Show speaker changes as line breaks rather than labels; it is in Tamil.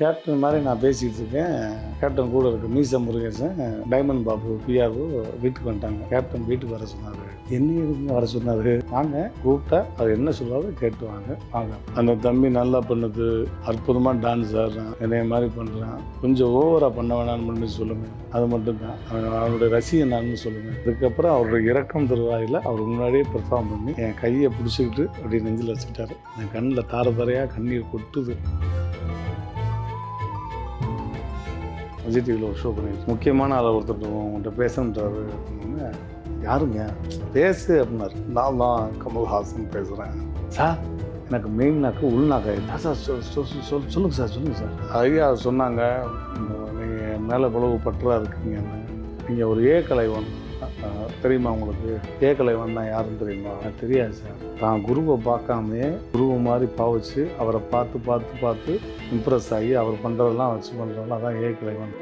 கேப்டன் மாதிரி நான் பேசிகிட்டு இருக்கேன். கேப்டன் கூட இருக்கு மீச முருகேசன், டைமண்ட் பாபு, பிஆர்ஓ வீட்டுக்கு வந்துட்டாங்க. கேப்டன் வீட்டுக்கு வர சொன்னார். என்ன எதுக்கு வர சொன்னார்? வாங்க, கூப்பிட்டா அவர் என்ன சொல்றாரு கேட்டு வாங்க. அந்த தம்பி நல்லா பண்ணுது, அற்புதமாக டான்ஸ் ஆடுறான், என்னைய மாதிரி பண்ணுறான், கொஞ்சம் ஓவராக பண்ண வேணான்னு பண்ணி சொல்லுங்கள். அது மட்டும்தான் அவருடைய ரசிகன் நான் சொல்லுங்கள். அதுக்கப்புறம் அவருடைய இறக்கம் தருவாயில் அவர் முன்னாடியே பெர்ஃபார்ம் பண்ணி என் கையை பிடிச்சிக்கிட்டு அப்படி நெஞ்சில் வச்சுக்கிட்டாரு. என் கண்ணில் தாரதாரையாக கண்ணீர் கொட்டுது. விஜய் டிவியில் ஒரு ஷோ பண்ணிடுச்சு. முக்கியமான ஆளை ஒருத்தர் உங்கள்கிட்ட பேசணுன்றாரு. யாருங்க பேசு அப்படின்னாரு. நான் தான் கமல்ஹாசன் பேசுகிறேன் சார். எனக்கு மெயின் நாக்கு உள்நாக்கா சார். சொல்லுங்கள் சார், சொல்லுங்கள் சார். ஐயா சொன்னாங்க, நீங்கள் மேலே பளவு பற்றா இருக்கீங்கன்னு. நீங்கள் ஒரு கலைவன் தெரியுமா உங்களுக்கு? கலைவன் தான் யாருன்னு தெரியுமா? தெரியாது சார். தான் குருவை பார்க்காமே குருவை மாதிரி பாவிச்சு அவரை பார்த்து பார்த்து பார்த்து இம்ப்ரெஸ் ஆகி அவர் பண்ணுறதெல்லாம் வச்சு பண்ணுறதெல்லாம் அதான் கலைவன்.